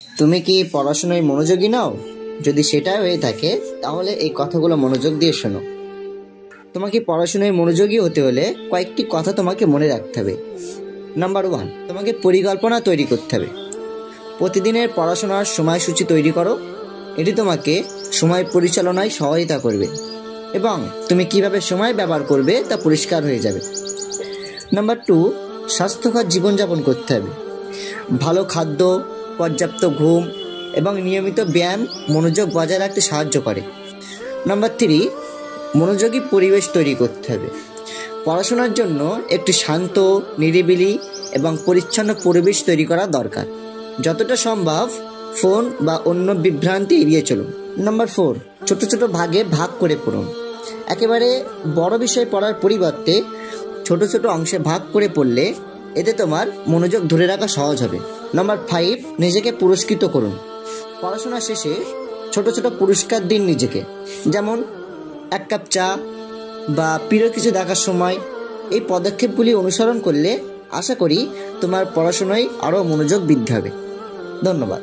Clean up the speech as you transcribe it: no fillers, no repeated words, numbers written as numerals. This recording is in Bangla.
তুমি কি পড়াশোনায় মনোযোগী নাও? যদি সেটা হয়ে থাকে তাহলে এই কথাগুলো মনোযোগ দিয়ে শোনো। তোমাকে পড়াশোনায় মনোযোগী হতে হলে কয়েকটি কথা তোমাকে মনে রাখতে হবে। নাম্বার 1, তোমাকে পরিকল্পনা তৈরি করতে হবে। প্রতিদিনের পড়াশোনার সময়সূচি তৈরি করো। এটি তোমাকে সময় পরিচালনায় সহায়তা করবে এবং তুমি কিভাবে সময় ব্যবহার করবে তা পরিষ্কার হয়ে যাবে। নাম্বার 2, স্বাস্থ্যকর জীবনযাপন করতে হবে। ভালো খাদ্য, পর্যাপ্ত ঘুম এবং নিয়মিত ব্যায়াম মনোযোগ বজায় রাখতে সাহায্য করে। নাম্বার 3, মনোযোগী পরিবেশ তৈরি করতে হবে। পড়াশোনার জন্য একটি শান্ত, নিরিবিলি এবং পরিচ্ছন্ন পরিবেশ তৈরি করা দরকার। যতটা সম্ভব ফোন বা অন্য বিভ্রান্তি এড়িয়ে চলুন। নাম্বার 4, ছোট ছোট ভাগে ভাগ করে পড়ুন। একেবারে বড় বিষয় পড়ার পরিবর্তে ছোট ছোট অংশে ভাগ করে পড়লে এতে তোমার মনোযোগ ধরে রাখা সহজ হবে। নাম্বার 5, নিজেকে পুরস্কৃত করুন। পড়াশোনা শেষে ছোট ছোট পুরস্কার দিন নিজেকে, যেমন 1 কাপ চা বা প্রিয় কিছু দেখার সময়। এই পদক্ষেপগুলি অনুসরণ করলে আশা করি তোমার পড়াশোনায় আরও মনোযোগ বৃদ্ধি হবে। ধন্যবাদ।